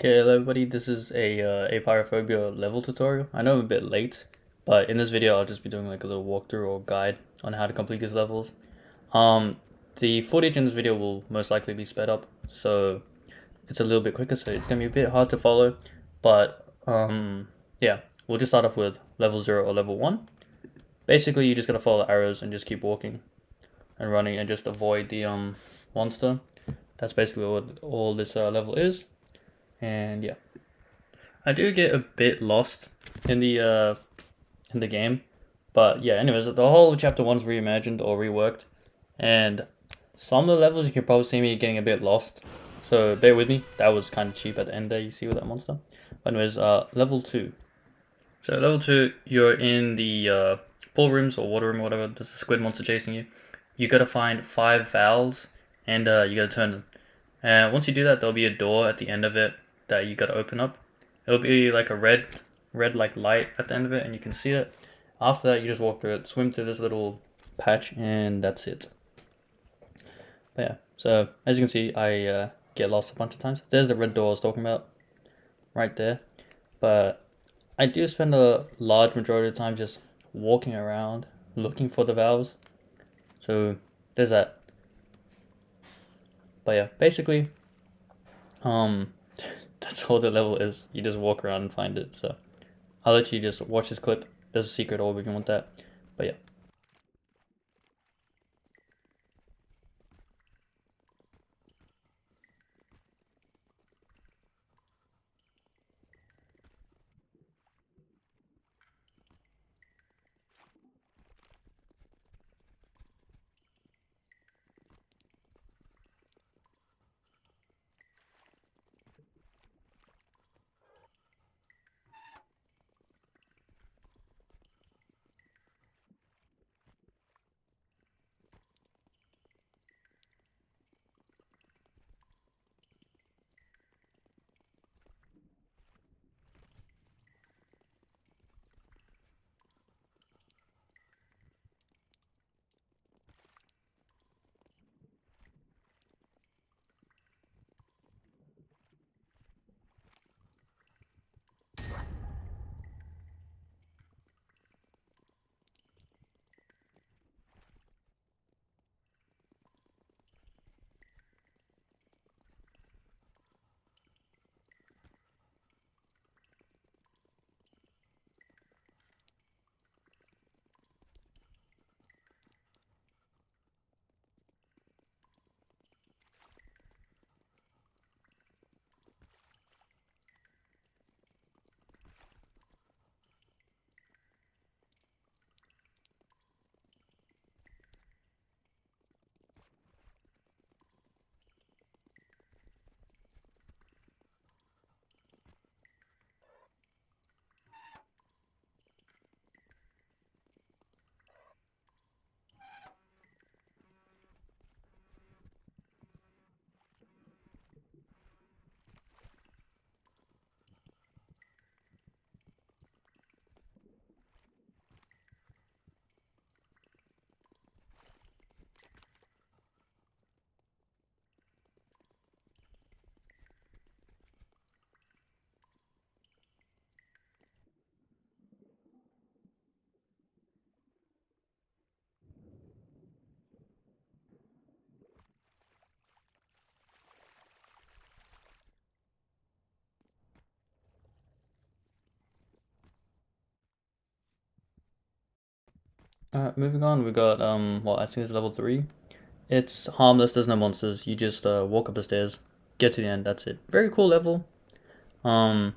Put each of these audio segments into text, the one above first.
Okay, hello everybody, this is a Apeirophobia level tutorial. I know I'm a bit late, but in this video I'll just be doing like a little walkthrough or guide on how to complete these levels. Um, the footage in this video will most likely be sped up, so it's a little bit quicker, so it's gonna be a bit hard to follow. But yeah, we'll just start off with level 0 or level 1. Basically, you just gotta follow the arrows and just keep walking and running and just avoid the monster. That's basically what all this level is. And yeah. I do get a bit lost in the game, but yeah. Anyways, the whole chapter one's reimagined or reworked, and some of the levels you can probably see me getting a bit lost. So bear with me. That was kind of cheap at the end there. You see with that monster. But anyways, level 2. So level 2, you're in the pool rooms or water room or whatever. There's a squid monster chasing you. You gotta find 5 valves, and you gotta turn them. And once you do that, there'll be a door at the end of it that you gotta open up. It'll be like a red like light at the end of it, and you can see it. After that, you just walk through it, swim through this little patch, and that's it. But yeah, so as you can see, I get lost a bunch of times. There's the red door I was talking about, right there. But I do spend a large majority of the time just walking around, looking for the valves. So there's that. But yeah, basically, um, that's all the level is. You just walk around and find it. So I'll let you just watch this clip. There's a secret orb if you want that. But yeah. Moving on, we got well, I think it's level 3. It's harmless. There's no monsters. You just walk up the stairs, get to the end. That's it. Very cool level. Um,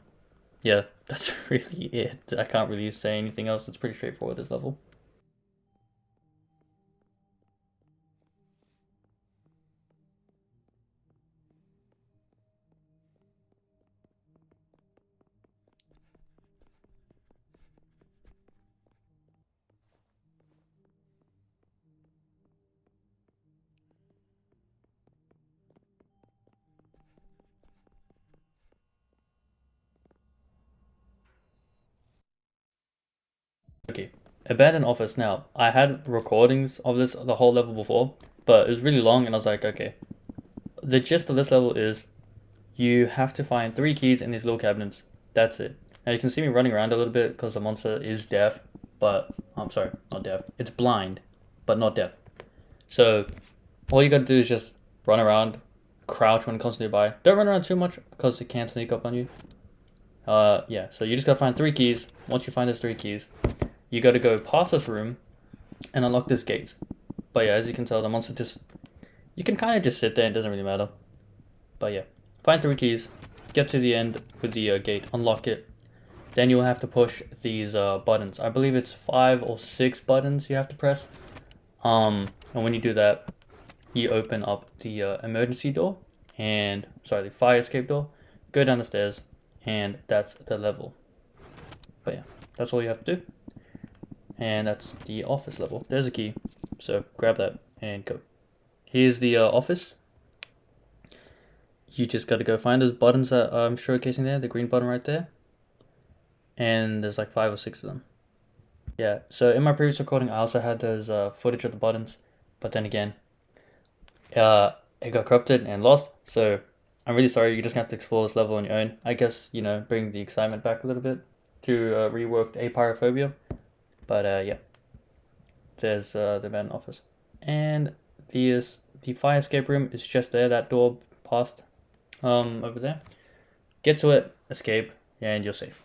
yeah, that's really it. I can't really say anything else. It's pretty straightforward, this level. Okay, abandoned office. Now, I had recordings of this the whole level before, but it was really long, and I was like, okay. The gist of this level is You have to find 3 keys in these little cabinets. That's it. Now you can see me running around a little bit because the monster is deaf, but I'm sorry, not deaf. It's blind, but not deaf. So all you gotta do is just run around, crouch when it comes nearby. Don't run around too much because it can sneak up on you. Yeah, so you just gotta find 3 keys. Once you find those 3 keys, you gotta go past this room and unlock this gate. But yeah, as you can tell, the monster just, you can kind of just sit there, it doesn't really matter. But yeah, find 3 keys, get to the end with the gate, unlock it. Then you'll have to push these buttons. I believe it's 5 or 6 buttons you have to press. And when you do that, you open up the emergency door and, sorry, the fire escape door, go down the stairs, and that's the level. But yeah, that's all you have to do. And that's the office level. There's a key, so grab that and go. Here's the office. You just got to go find those buttons that I'm showcasing there, the green button right there. And there's like 5 or 6 of them. Yeah, so in my previous recording, I also had those footage of the buttons, but then again, it got corrupted and lost. So I'm really sorry. You just have to explore this level on your own. I guess, you know, bring the excitement back a little bit to rework Apeirophobia. But yeah, there's the abandoned office, and the fire escape room is just there. That door past over there. Get to it, escape, and you're safe.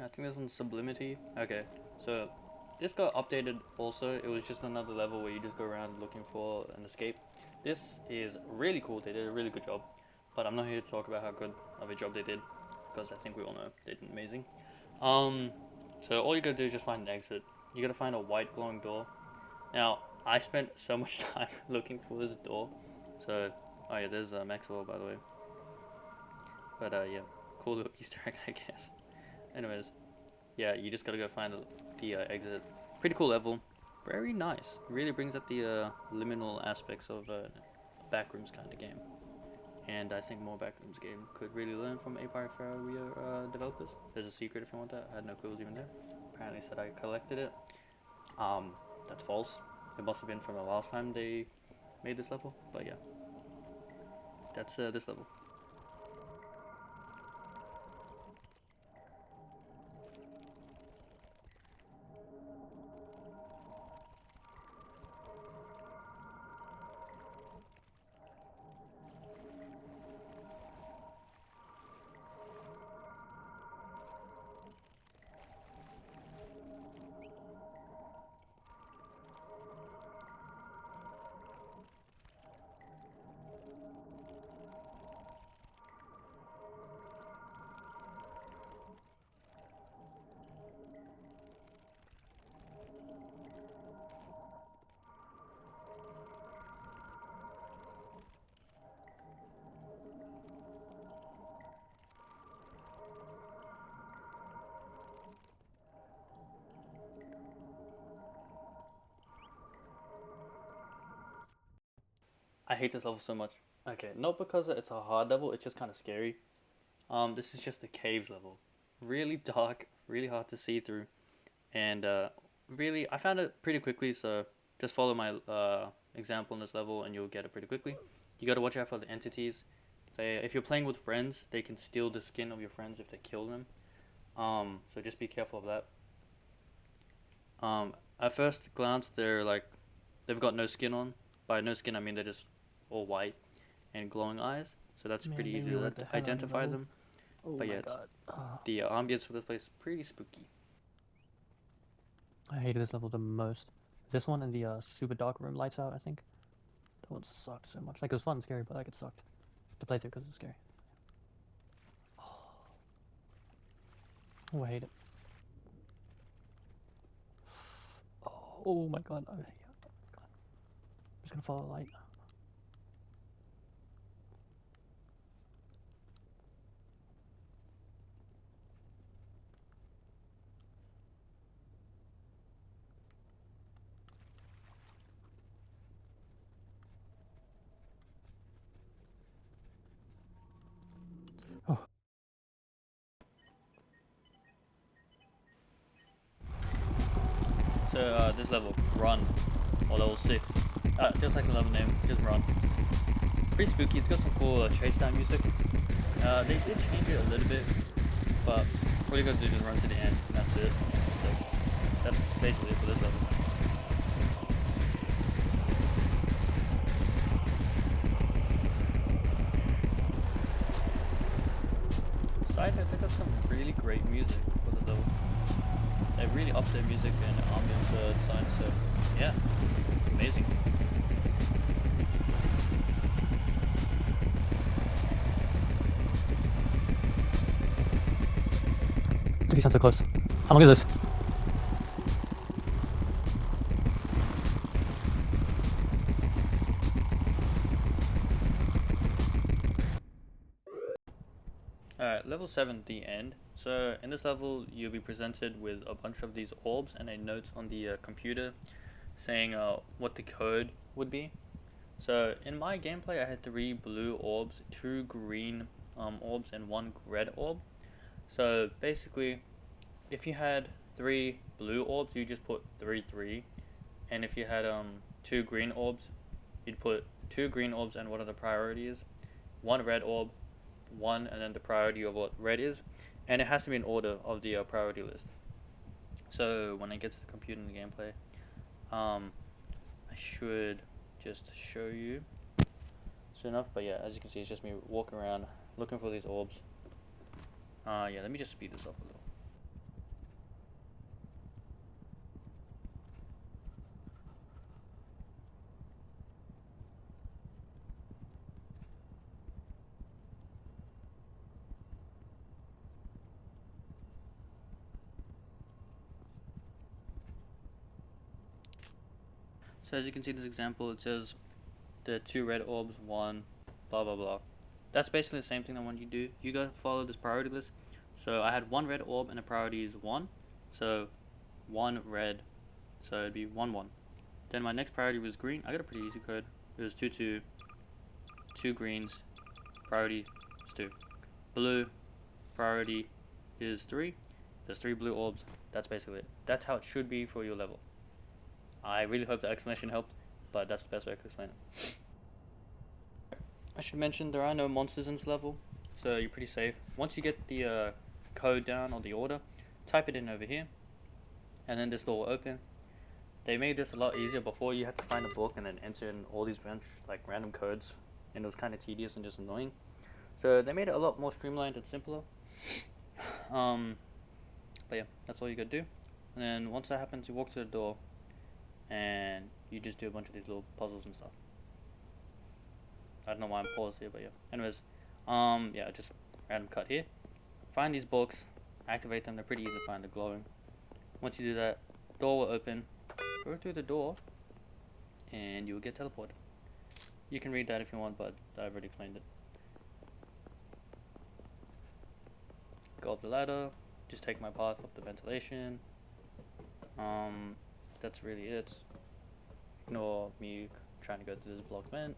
I think this one's Sublimity. Okay, so this got updated also. It was just another level where you just go around looking for an escape. This is really cool. They did a really good job. But I'm not here to talk about how good of a job they did, because I think we all know they did amazing. So all you gotta do is just find an exit. You gotta find a white glowing door. Now, I spent so much time looking for this door. So, oh yeah, there's Maxwell, by the way. But yeah, cool little Easter egg, I guess. Anyways, yeah, you just gotta go find the exit. Pretty cool level. Very nice. Really brings up the liminal aspects of a backrooms kind of game. And I think more backrooms game could really learn from Apeirophobia developers. There's a secret if you want that. I had no clue it was even there. Apparently said I collected it. That's false. It must have been from the last time they made this level. But yeah, that's this level. I hate this level so much. Okay, not because it's a hard level, it's just kind of scary. This is just the caves level. Really dark, really hard to see through, and really, I found it pretty quickly. So just follow my example in this level, and you'll get it pretty quickly. You got to watch out for the entities. If you're playing with friends, they can steal the skin of your friends if they kill them. So just be careful of that. At first glance, they've got no skin on. By no skin, I mean they're just all white and glowing eyes. So that's Man, pretty they easy to reworked the hell out of identify levels. them. Oh But my yeah, god. the ambience for this place is pretty spooky. I hated this level the most. This one and the super dark room lights out, I think. That one sucked so much. Like, it was fun and scary, but like, it sucked to play through because it was scary. Oh, I hate it. Oh my god. Oh, yeah. God. I'm just gonna follow the light. Oh. So this level, run, or level 6. Just like the level name, just run. Pretty spooky. It's got some cool chase down music. They did change it a little bit, but all you gotta do is just run to the end, and that's it. So that's basically it for this level. Side note, they got some really great music for this level. They really upped their music and ambient design, so yeah, amazing. City sounds so close. How long is this? Alright, level 7, the end. So in this level, you'll be presented with a bunch of these orbs and a note on the computer saying what the code would be. So in my gameplay, I had 3 blue orbs, 2 green orbs, and 1 red orb. So basically, if you had 3 blue orbs, you just put 3 3, and if you had 2 green orbs, you'd put 2 green orbs and what the priority is, 1 red orb, 1 and then the priority of what red is, and it has to be in order of the priority list. So when I get to the computer in the gameplay, I should just show you soon enough. But yeah, as you can see, it's just me walking around looking for these orbs. Yeah, let me just speed this up a little. So as you can see, this example, it says the 2 red orbs, 1, blah blah blah. That's basically the same thing I want you to do. You gotta follow this priority list. So I had 1 red orb and the priority is 1. So 1 red, so it'd be 1 1. Then my next priority was green. I got a pretty easy code. It was 2 2, 2 greens, priority is 2. Blue, priority is 3. There's 3 blue orbs. That's basically it. That's how it should be for your level. I really hope the explanation helped, but that's the best way I could explain it. I should mention there are no monsters in this level, so you're pretty safe. Once you get the code down or the order, type it in over here, and then this door will open. They made this a lot easier. Before you had to find a book and then enter in all these random codes, and it was kind of tedious and just annoying. So they made it a lot more streamlined and simpler. But yeah, that's all you gotta do. And then once that happens, you walk to the door, and you just do a bunch of these little puzzles and stuff. I don't know why I'm paused here, but yeah. Anyways, yeah, just random cut here. Find these books, activate them. They're pretty easy to find. They're glowing. Once you do that, door will open. Go through the door, and you will get teleported. You can read that if you want, but I've already explained it. Go up the ladder. Just take my path up the ventilation. That's really it. Ignore me trying to go to this block vent.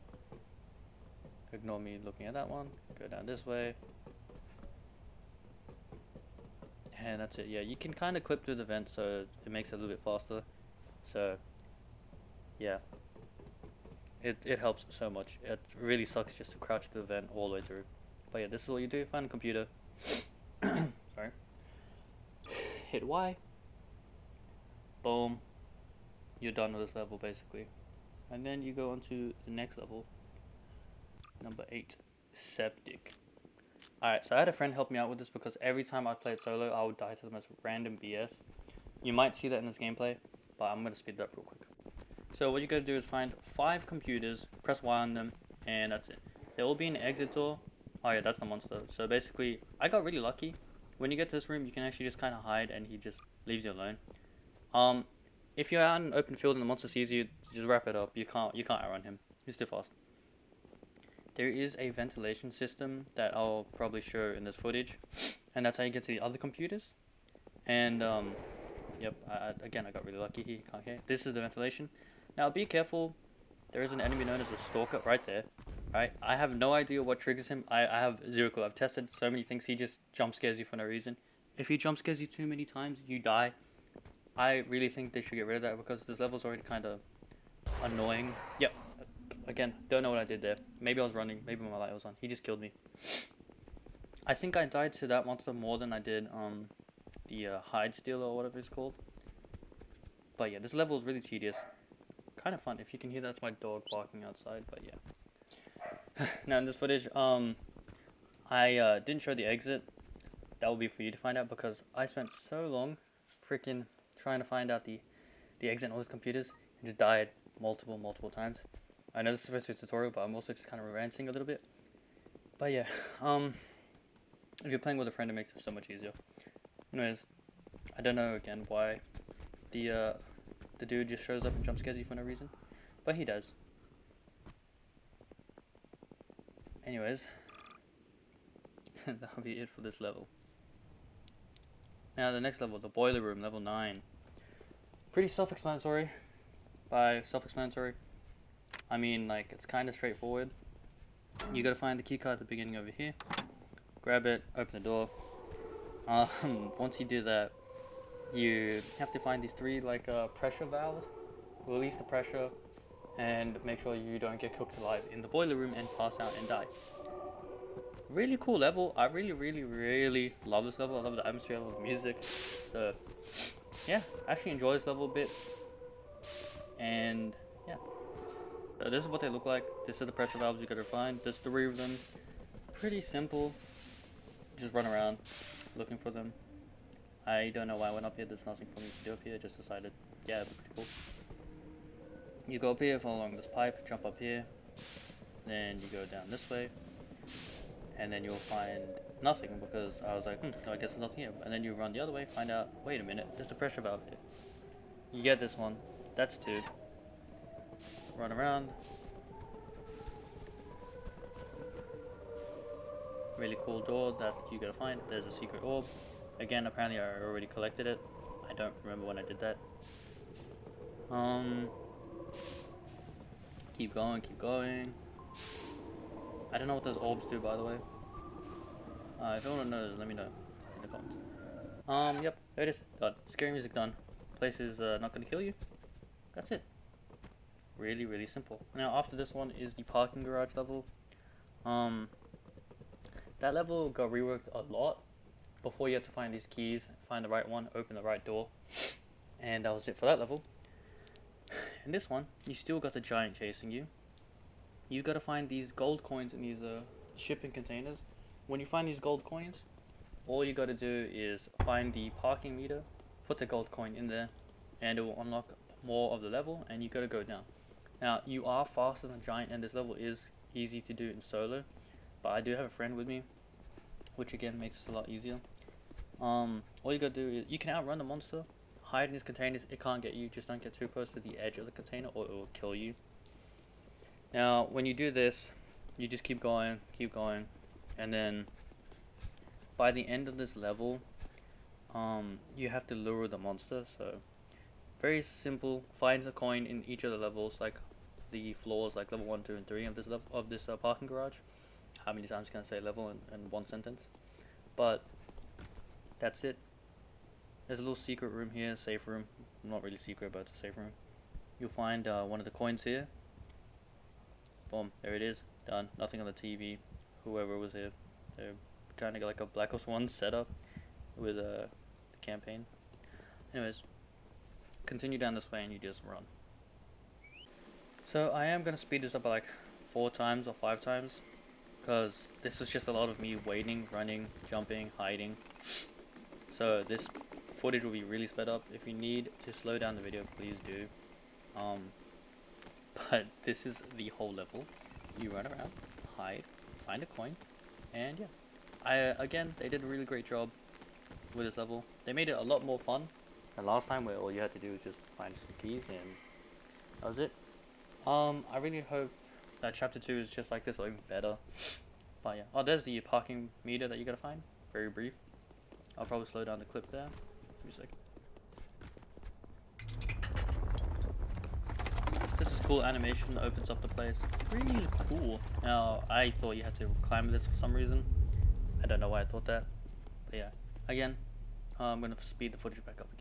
Ignore me looking at that one. Go down this way. And that's it. Yeah, you can kind of clip through the vent, so it makes it a little bit faster. So, yeah. It helps so much. It really sucks just to crouch through the vent all the way through. But yeah, this is what you do. Find a computer. Sorry. hit Y, boom, you're done with this level basically. And then you go on to the next level, number 8, Septic. Alright, so I had a friend help me out with this because every time I played solo, I would die to the most random BS. You might see that in this gameplay, but I'm going to speed it up real quick. So what you gotta do is find 5 computers, press Y on them, and that's it. There will be an exit door. Oh yeah, that's the monster. So basically, I got really lucky. When you get to this room, you can actually just kind of hide, and he just leaves you alone. If you're out in an open field and the monster sees you, just wrap it up. You can't outrun him. He's too fast. There is a ventilation system that I'll probably show in this footage, and that's how you get to the other computers. And yep, again I got really lucky. He can't hear. This is the ventilation. Now be careful. There is an enemy known as a stalker right there. Right? I have no idea what triggers him. I have zero clue. I've tested so many things. He just jump scares you for no reason. If he jump scares you too many times, you die. I really think they should get rid of that because this level's already kind of annoying. Yep. Again, don't know what I did there. Maybe I was running. Maybe my light was on. He just killed me. I think I died to that monster more than I did the hide stealer or whatever it's called. But yeah, this level is really tedious. Kind of fun. If you can hear, that's my dog barking outside. But yeah. Now in this footage, I didn't show the exit. That will be for you to find out because I spent so long freaking trying to find out the exit on all these computers and just died multiple times. I know this is supposed to be a tutorial, but I'm also just kind of ranting a little bit. But yeah, if you're playing with a friend, it makes it so much easier. Anyways, I don't know again why the dude just shows up and jump scares you for no reason, but he does. Anyways, that'll be it for this level. Now the next level, the boiler room, level 9. Pretty self-explanatory. By self-explanatory, I mean like it's kind of straightforward. You gotta find the keycard at the beginning over here, grab it, open the door. Once you do that, you have to find these 3 like pressure valves, release the pressure, and make sure you don't get cooked alive in the boiler room and pass out and die. Really cool level. I really love this level. I love the atmosphere, I love the music. So yeah, I actually enjoy this level a bit. And yeah, so this is what they look like. This are the pressure valves you gotta find. There's 3 of them. Pretty simple. Just run around looking for them. I don't know why I went up here. There's nothing for me to do up here. Just decided, yeah, it'd be pretty cool. You go up here, follow along this pipe, jump up here, then you go down this way, and then you'll find nothing because I was like, no, I guess there's nothing here. And then you run the other way, find out, wait a minute, there's a pressure valve here. You get this one. That's 2. Run around. Really cool door that you gotta find. There's a secret orb. Again, apparently I already collected it. I don't remember when I did that. Keep going. I don't know what those orbs do, by the way. If anyone knows, let me know in the comments. Yep, there it is. Done. Scary music done. Place is not gonna kill you. That's it. Really simple. Now after this one is the parking garage level. That level got reworked a lot. Before you have to find these keys, find the right one, open the right door, and that was it for that level. In this one, you still got the giant chasing you. You gotta find these gold coins in these shipping containers. When you find these gold coins, all you gotta do is find the parking meter, put the gold coin in there, and it will unlock more of the level, and you gotta go down. Now, you are faster than giant, and this level is easy to do in solo, but I do have a friend with me, which again makes it a lot easier. All you gotta do is, you can outrun the monster, hide in these containers, it can't get you, just don't get too close to the edge of the container or it will kill you. Now, when you do this, you just keep going, and then by the end of this level, you have to lure the monster. So very simple. Find a coin in each of the levels, like the floors, like level 1, 2, and 3 of this level of this parking garage. How many times can I say level in one sentence? But that's it. There's a little secret room here, safe room. Not really secret, but it's a safe room. You'll find one of the coins here. Boom, there it is. Done. Nothing on the TV. Whoever was here, they're trying to get like a Black Ops 1 setup with the campaign. Anyways, continue down this way and you just run. So I am gonna speed this up by like 4 times or 5 times, because this was just a lot of me waiting, running, jumping, hiding. So this footage will be really sped up. If you need to slow down the video, please do. But this is the whole level. You run around, hide, find a coin, and yeah. Again, they did a really great job with this level. They made it a lot more fun than last time, where all you had to do was just find some keys and that was it. I really hope that chapter 2 is just like this or even better. But yeah. Oh, there's the parking meter that you gotta find. Very brief. I'll probably slow down the clip there. Give me a second. This is cool animation, opens up the place. Really cool. Now, I thought you had to climb this for some reason. I don't know why I thought that. But yeah. Again, I'm gonna speed the footage back up again.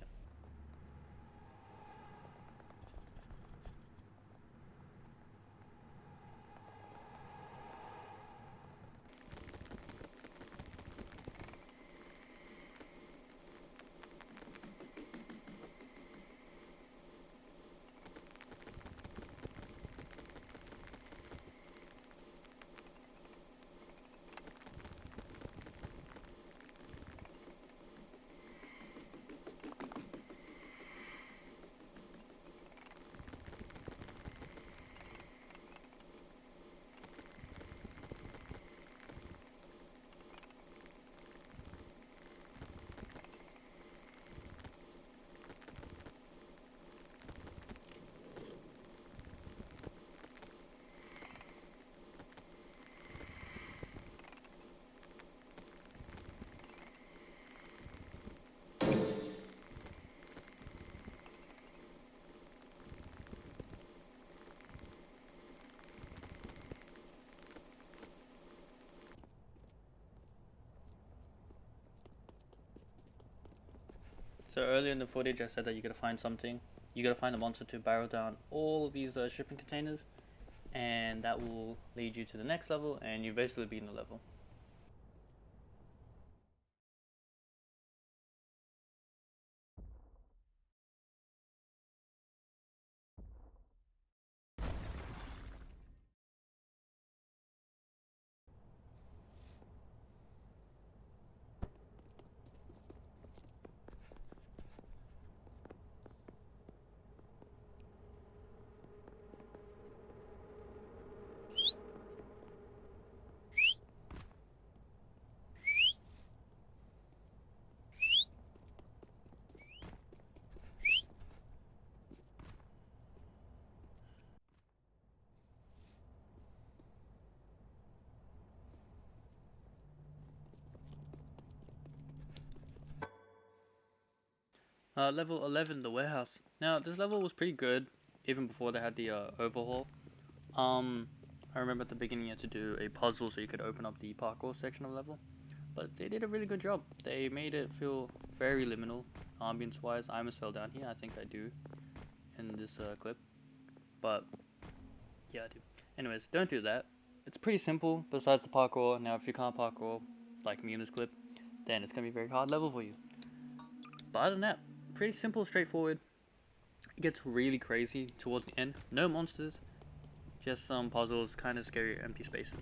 So earlier in the footage I said that you gotta find something. You gotta find a monster to barrel down all of these shipping containers, and that will lead you to the next level, and you've basically beaten the level. Level 11, the warehouse. Now, this level was pretty good, even before they had the overhaul. I remember at the beginning you had to do a puzzle so you could open up the parkour section of the level. But they did a really good job. They made it feel very liminal, ambience-wise. I almost fell down here, I think I do, in this clip. But, yeah, I do. Anyways, don't do that. It's pretty simple, besides the parkour. Now, if you can't parkour, like me in this clip, then it's going to be a very hard level for you. But other than that, pretty simple, straightforward. It gets really crazy towards the end. No monsters, just some puzzles, kind of scary empty spaces.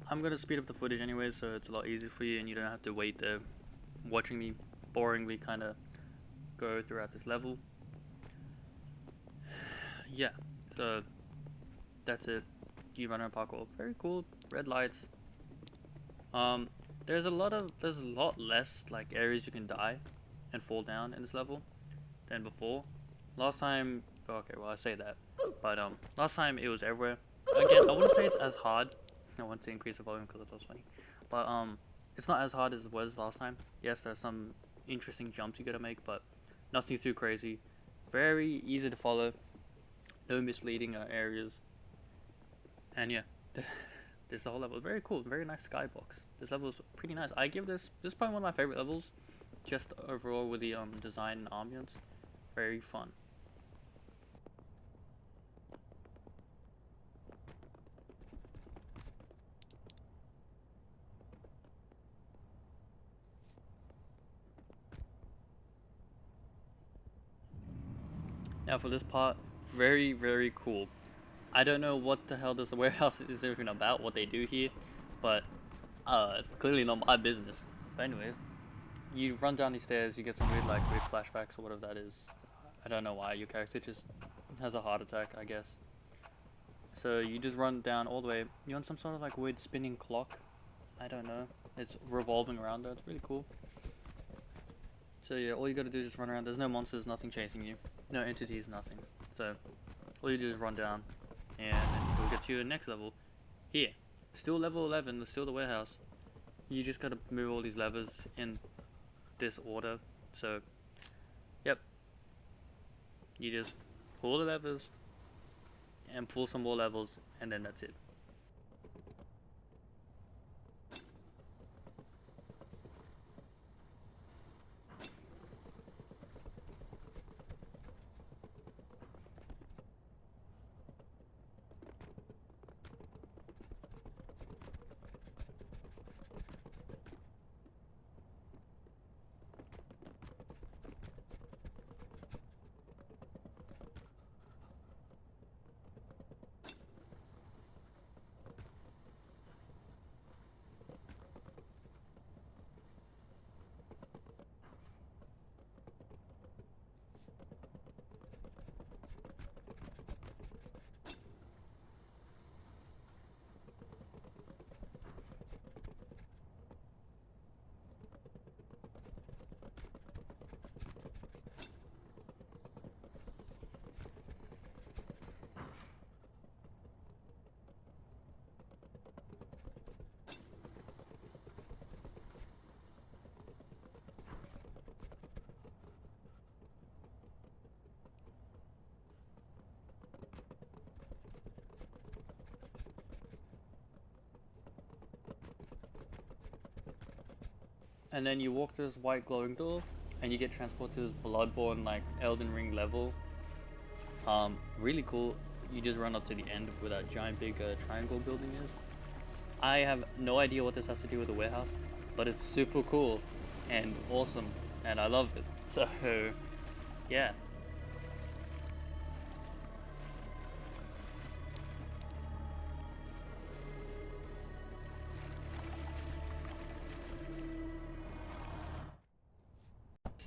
I'm gonna speed up the footage anyway, so it's a lot easier for you and you don't have to wait there watching me boringly kind of go throughout this level. Yeah, so that's it. You run around parkour. Very cool. Red lights. There's a lot less like areas you can die and fall down in this level than before. Last time, okay, well I say that, but last time it was everywhere. Again, I wouldn't say it's as hard. I want to increase the volume because it was funny, but it's not as hard as it was last time. Yes, there's some interesting jumps you gotta make, but nothing too crazy. Very easy to follow. No misleading areas, and yeah. This is the whole level. Very cool. Very nice skybox. This level is pretty nice. I give this is probably one of my favorite levels. Just overall with the design and ambience. Very fun. Now for this part, very, very cool. I don't know what the hell this warehouse is even about, what they do here, but clearly not my business. But anyways, you run down these stairs, you get some weird flashbacks or whatever that is. I don't know why, your character just has a heart attack, I guess. So you just run down all the way. You're on some sort of like weird spinning clock. I don't know. It's revolving around though. It's really cool. So yeah, all you gotta do is just run around. There's no monsters, nothing chasing you. No entities, nothing. So all you do is run down and then it'll get you to the next level. Here. Still level 11, still the warehouse. You just gotta move all these levers in this order. So, yep. You just pull the levers and pull some more levels and then that's it. And then you walk to this white glowing door, and you get transported to this Bloodborne like Elden Ring level. Really cool. You just run up to the end where that giant big triangle building is. I have no idea what this has to do with the warehouse, but it's super cool and awesome, and I love it. So, yeah.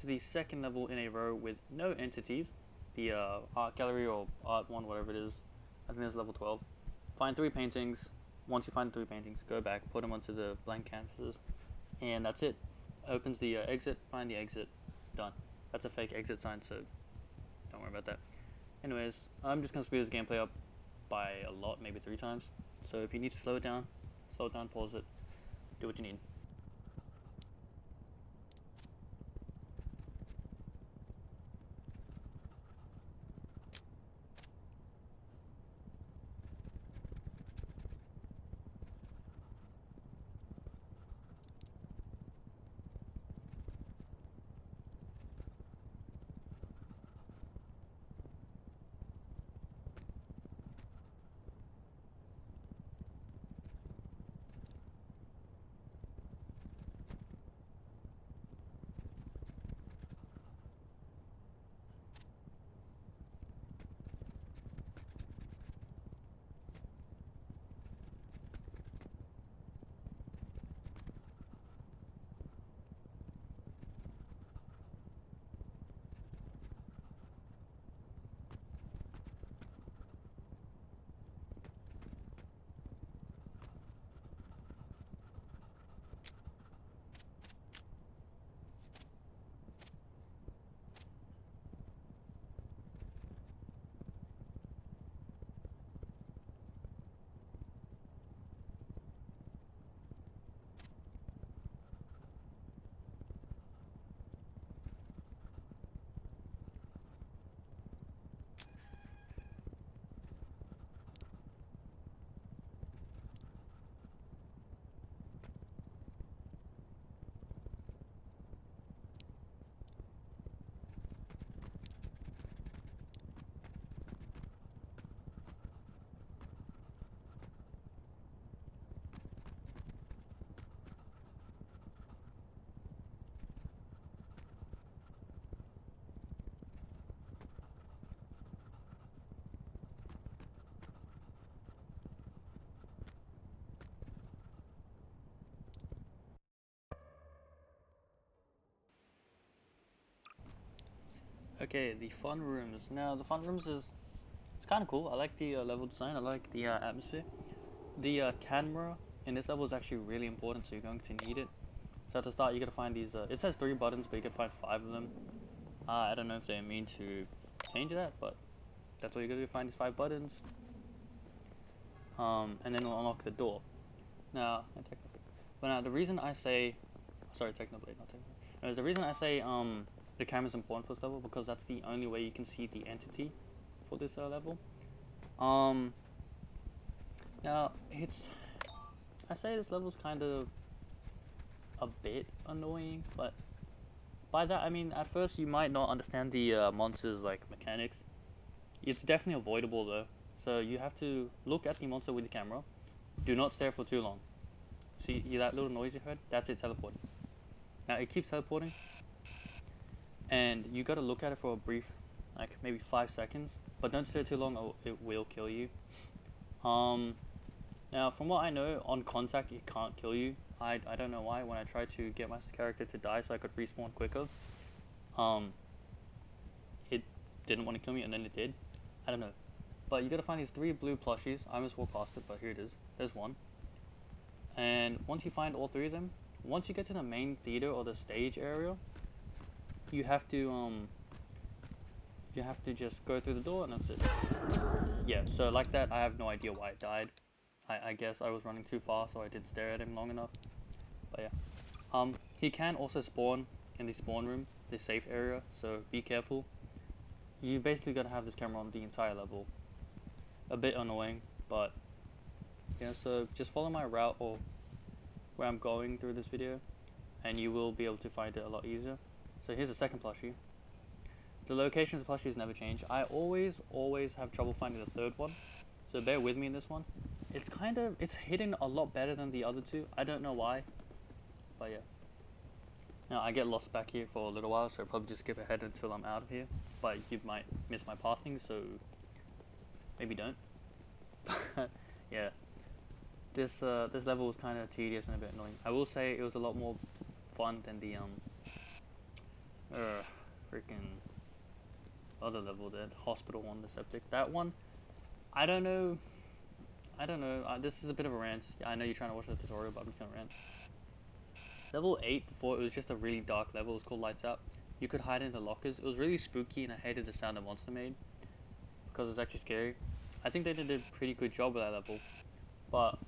The second level in a row with no entities. The art gallery or art one, whatever it is. I think it's level 12. Find 3 paintings. Once you find 3 paintings, go back, put them onto the blank canvases, and that's it. Opens the exit, find the exit, done. That's a fake exit sign, so don't worry about that. Anyways, I'm just gonna speed this gameplay up by a lot, maybe 3 times. So if you need to slow it down, pause it, do what you need. Okay, the fun rooms. Now, the fun rooms is it's kind of cool. I like the level design. I like the atmosphere. The camera in this level is actually really important, so you're going to need it. So at the start, you gotta find these. It says 3 buttons, but you gotta find 5 of them. I don't know if they mean to change that, but that's what you gotta do. Find these 5 buttons, and then it'll unlock the door. Now, but now the reason I say, sorry, Technoblade, not Technoblade. The reason I say the camera is important for this level because that's the only way you can see the entity for this level. Now I say this level's kind of a bit annoying, but by that I mean at first you might not understand the monster's like mechanics. It's definitely avoidable though. So you have to look at the monster with the camera. Do not stare for too long. See that little noise you heard? That's it teleporting. Now it keeps teleporting, and you gotta look at it for a brief, like maybe 5 seconds. But don't stare too long, or it will kill you. Um, Now from what I know, on contact it can't kill you. I don't know why. When I tried to get my character to die so I could respawn quicker, um, it didn't want to kill me, and then it did. I don't know. But you gotta find these 3 blue plushies. I almost walked past it, but here it is. There's one. And once you find all 3 of them, once you get to the main theater or the stage area, you have to just go through the door, and that's it. Yeah. So like that, I have no idea why it died. I guess I was running too fast, so I didn't stare at him long enough. But yeah. He can also spawn in the spawn room, the safe area, so be careful. You basically gotta have this camera on the entire level. A bit annoying, but yeah, so just follow my route or where I'm going through this video, and you will be able to find it a lot easier. So here's the second plushie. The locations of plushies never change. I always have trouble finding the third one, so bear with me in this one. It's hidden a lot better than the other 2. I don't know why, but yeah. Now I get lost back here for a little while, so I'll probably just skip ahead until I'm out of here. But you might miss my pathing, so maybe don't. Yeah, this level was kind of tedious and a bit annoying. I will say it was a lot more fun than the freaking other level, the hospital one, the septic. That one, I don't know. This is a bit of a rant. Yeah, I know you're trying to watch the tutorial, but I'm just gonna rant. Level 8 before, it was just a really dark level. It was called Lights Out. You could hide in the lockers. It was really spooky, and I hated the sound the monster made because it's actually scary. I think they did a pretty good job with that level, but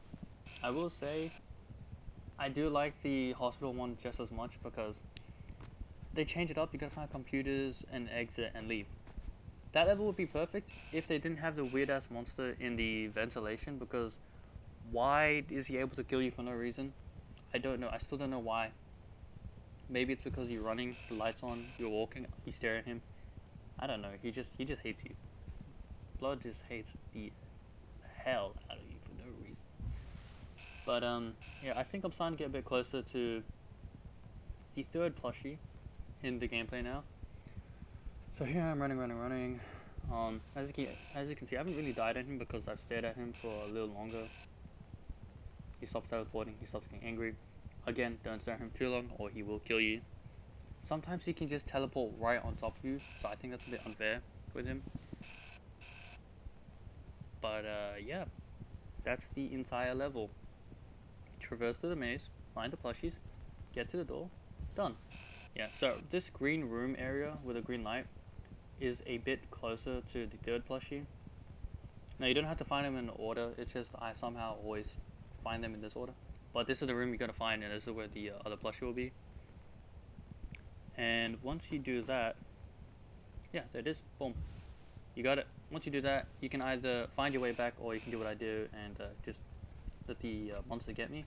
I will say I do like the hospital one just as much because they change it up. You gotta find computers and exit and leave. That level would be perfect if they didn't have the weird ass monster in the ventilation, because why is he able to kill you for no reason? I don't know. I still don't know why. Maybe it's because you're running, the lights on, you're walking, you stare at him. I don't know. He just hates you. Blood just hates the hell out of you for no reason. But yeah, I think I'm starting to get a bit closer to the third plushie in the gameplay now. So here I'm running. As you can see, I haven't really died at him because I've stared at him for a little longer. He stops teleporting, he stops getting angry. Again, don't stare at him too long or he will kill you. Sometimes he can just teleport right on top of you, so I think that's a bit unfair with him. But yeah, that's the entire level. Traverse through the maze, find the plushies, get to the door, done. Yeah, so this green room area with a green light is a bit closer to the third plushie. Now you don't have to find them in order, it's just I somehow always find them in this order. But this is the room you're going to find, and this is where the other plushie will be. And once you do that, yeah, there it is, boom. You got it. Once you do that, you can either find your way back, or you can do what I do and just let the monster get me.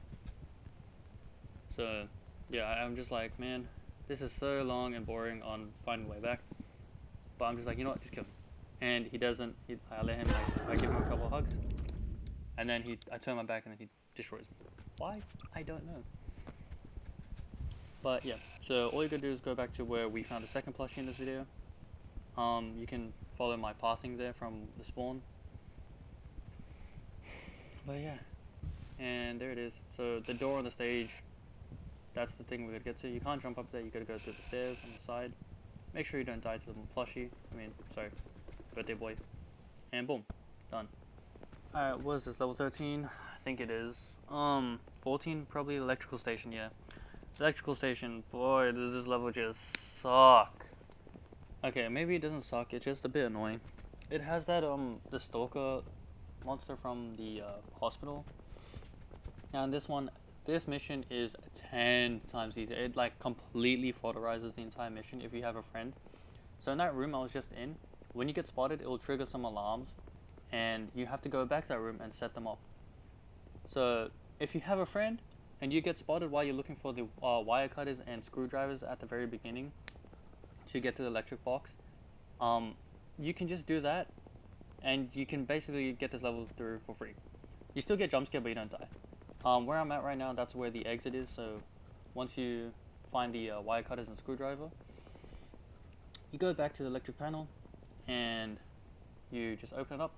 So yeah, I'm just like, man, this is so long and boring on finding the way back. But I'm just like, you know what, just kill him. And he doesn't. I let him, like, I give him a couple of hugs, and then I turn my back, and then he destroys me. Why? I don't know. But yeah, so all you gotta do is go back to where we found the second plushie in this video. You can follow my pathing there from the spawn. But yeah, and there it is. So the door on the stage, that's the thing we gotta get to. You can't jump up there, you gotta go through the stairs on the side. Make sure you don't die to the plushie. Sorry, birthday boy. And boom, done. Alright, what is this, level 13? I think it is. 14, probably electrical station, yeah. Electrical station, boy, does this level just suck. Okay, maybe it doesn't suck, it's just a bit annoying. It has that, the stalker monster from the, hospital. Now in this one, this mission is 10 times easier. It, like, completely photorizes the entire mission if you have a friend. So in that room I was just in, when you get spotted, it will trigger some alarms, and you have to go back to that room and set them off. So if you have a friend, and you get spotted while you're looking for the wire cutters and screwdrivers at the very beginning to get to the electric box, you can just do that, and you can basically get this level through for free. You still get jump scared, but you don't die. Where I'm at right now, that's where the exit is. So once you find the wire cutters and screwdriver, you go back to the electric panel, and you just open it up.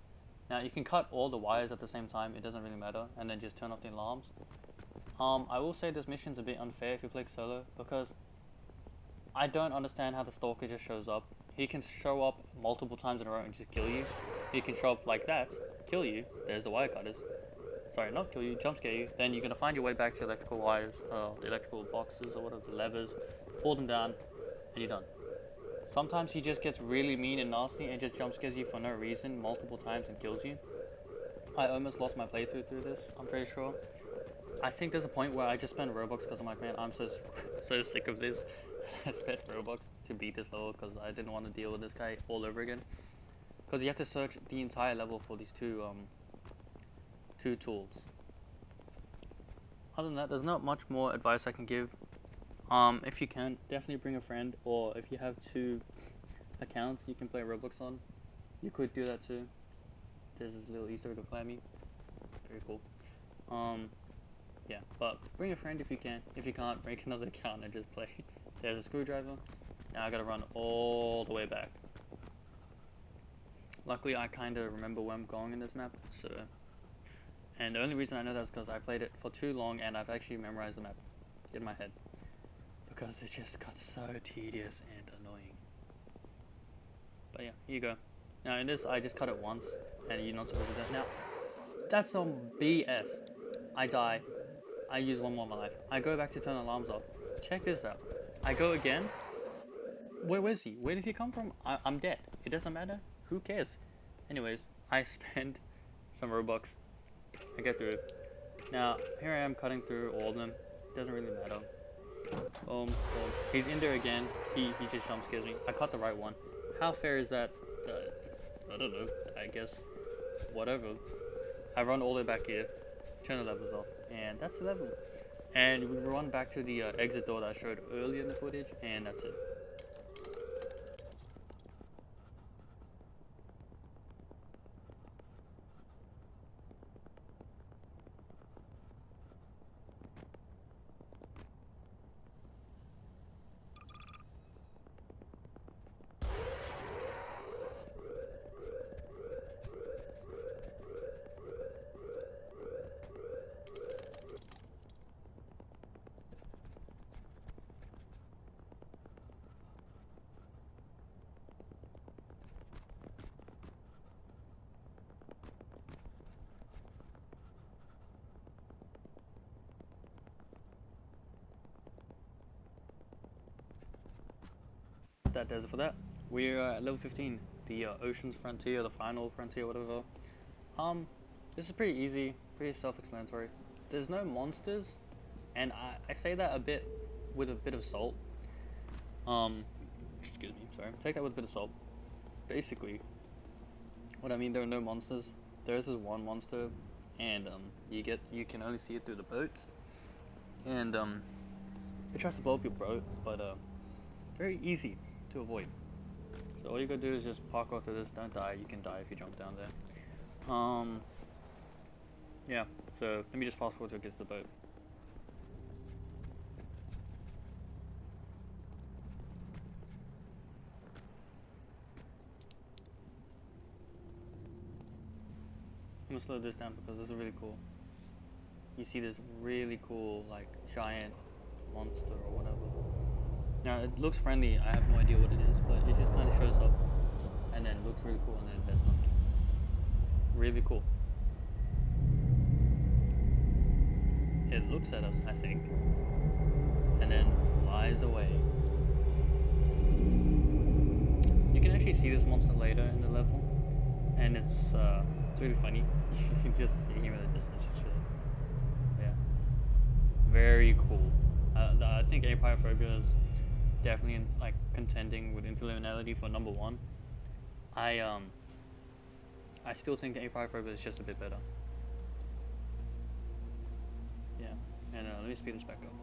Now you can cut all the wires at the same time, it doesn't really matter, and then just turn off the alarms. I will say this mission's a bit unfair if you play solo, because I don't understand how the stalker just shows up. He can show up multiple times in a row and just kill you. He can show up like that, kill you, there's the wire cutters. Sorry, not kill you, jump scare you. Then you're going to find your way back to the electrical wires, the electrical boxes or whatever, the levers, pull them down, and you're done. Sometimes he just gets really mean and nasty and just jump scares you for no reason multiple times and kills you. I almost lost my playthrough through this, I'm pretty sure. I think there's a point where I just spent Robux because I'm like, man, I'm so sick of this. I spent Robux to beat this level because I didn't want to deal with this guy all over again. Because you have to search the entire level for these two tools. Other than that, there's not much more advice I can give. If you can, definitely bring a friend, or if you have 2 accounts you can play Roblox on, you could do that too. There's this little Easter egg of Clammy. Very cool. Yeah, but bring a friend if you can. If you can't, make another account and just play. There's a screwdriver. Now I gotta run all the way back. Luckily, I kinda remember where I'm going in this map, so. And the only reason I know that is because I played it for too long and I've actually memorized the map in my head. Because it just got so tedious and annoying. But yeah, here you go. Now in this, I just cut it once, and you're not supposed to do that. Now, that's some BS. I die. I use one more of my life. I go back to turn the alarms off. Check this out. I go again. Where's he? Where did he come from? I'm dead. It doesn't matter. Who cares? Anyways, I spend some Robux. I get through it. Now, here I am cutting through all of them. Doesn't really matter. Boom, boom. He's in there again. He just jump scares me. I caught the right one. How fair is that? I don't know. I guess whatever. I run all the way back here, turn the levels off, and that's the level. And we run back to the exit door that I showed earlier in the footage, and that's it. That does it for that. We're at level 15, the Ocean's Frontier, the final frontier, whatever. This is pretty easy, pretty self-explanatory. There's no monsters, and I say that a bit with a bit of salt. Excuse me, sorry. Take that with a bit of salt. Basically, what I mean, there are no monsters. There is this one monster, and you can only see it through the boat, and it tries to blow up your boat, but very easy to avoid. So all you gotta do is just park off to this. Don't die. You can die if you jump down there. Yeah. So let me just fast forward till it gets to the boat. I'm gonna slow this down because this is really cool. You see this really cool, like, giant monster or whatever. Now it looks friendly. I have no idea what it is, but it just kind of shows up, and then looks really cool, and then there's nothing. Really cool. It looks at us, I think, and then flies away. You can actually see this monster later in the level, and it's really funny. You can just see him in the distance, just chilling. Yeah, very cool. I think Apeirophobia is definitely like contending with interliminality for number one. I I still think Apeirophobia is just a bit better. Yeah, and let me speed this back up.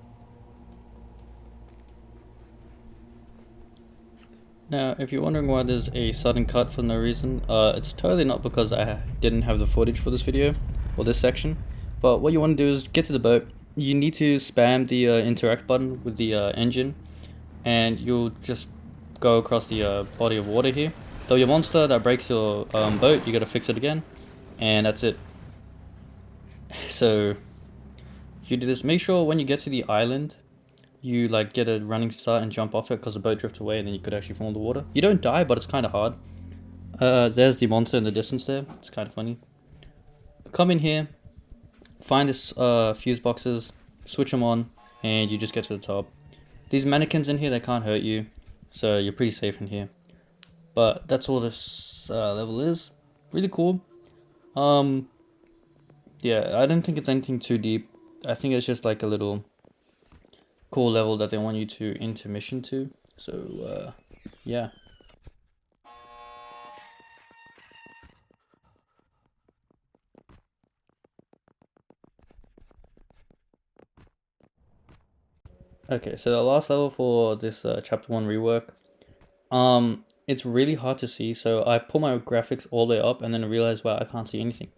Now, if you're wondering why there's a sudden cut for no reason, it's totally not because I didn't have the footage for this video, or this section, but what you want to do is get to the boat. You need to spam the interact button with the engine, and you'll just go across the body of water here. Though your monster that breaks your boat, you gotta fix it again, and that's it. So, you do this. Make sure when you get to the island, you like get a running start and jump off it because the boat drifts away and then you could actually fall in the water. You don't die, but it's kind of hard. There's the monster in the distance there. It's kind of funny. Come in here, find this fuse boxes, switch them on, and you just get to the top. These mannequins in here, they can't hurt you, so you're pretty safe in here. But that's all this level is. Really cool. Yeah, I don't think it's anything too deep. I think it's just like a little cool level that they want you to intermission to. So, yeah. Okay, so the last level for this chapter 1 rework, it's really hard to see, so I put my graphics all the way up and then I realized, wow, I can't see anything.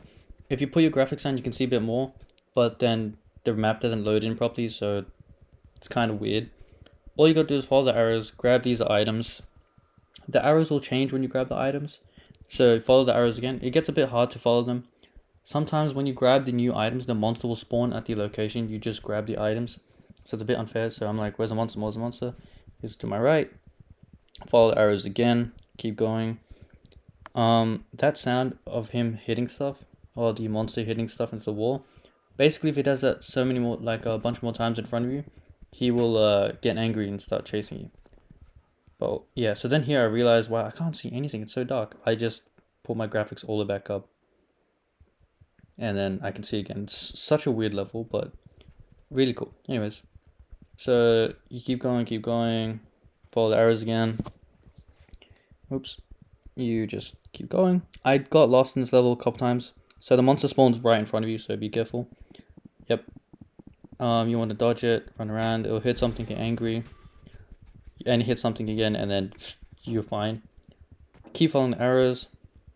If you put your graphics on, you can see a bit more, but then the map doesn't load in properly, so it's kind of weird. All you gotta do is follow the arrows, grab these items. The arrows will change when you grab the items, so follow the arrows again. It gets a bit hard to follow them. Sometimes when you grab the new items, the monster will spawn at the location you just grab the items. So it's a bit unfair, so I'm like, where's the monster, where's the monster? It's to my right. Follow the arrows again, keep going. That sound of him hitting stuff, or the monster hitting stuff into the wall, basically if he does that so many more, like a bunch more times in front of you, he will get angry and start chasing you. But yeah, so then here I realized, wow, I can't see anything, it's so dark. I just put my graphics all the way back up, and then I can see again. It's such a weird level, but really cool. Anyways, so you keep going, follow the arrows again. Oops. You just keep going. I got lost in this level a couple times. So the monster spawns right in front of you, so be careful. Yep. You want to dodge it, run around, it'll hit something, get angry. And hit something again, and then you're fine. Keep following the arrows.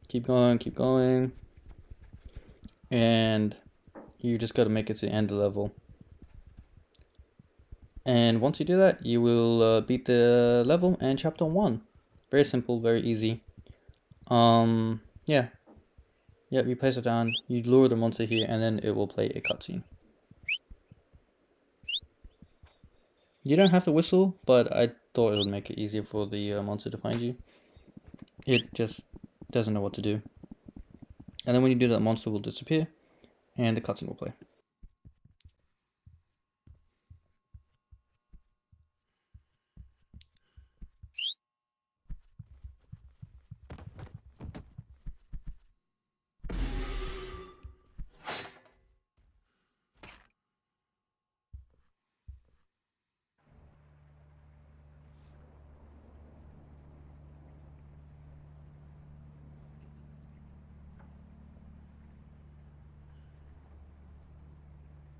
Keep going. And you just gotta make it to the end of the level. And once you do that, you will beat the level and chapter 1. Very simple, very easy. Yeah. Yep, you place it down, you lure the monster here, and then it will play a cutscene. You don't have to whistle, but I thought it would make it easier for the monster to find you. It just doesn't know what to do. And then when you do that, monster will disappear, and the cutscene will play.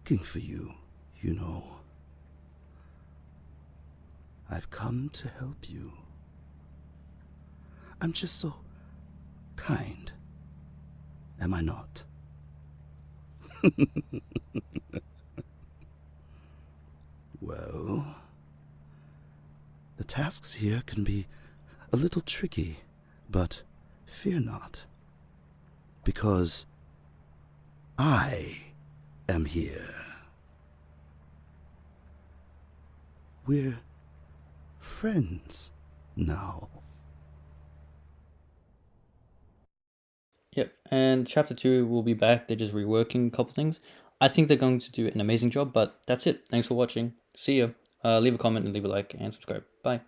Looking for you, you know. I've come to help you. I'm just so kind, am I not? Well, the tasks here can be a little tricky, but fear not, because I am here. We're friends now. Yep, and chapter 2 will be back. They're just reworking a couple things. I think they're going to do an amazing job, but that's it. Thanks for watching. See ya. Leave a comment and leave a like and subscribe. Bye.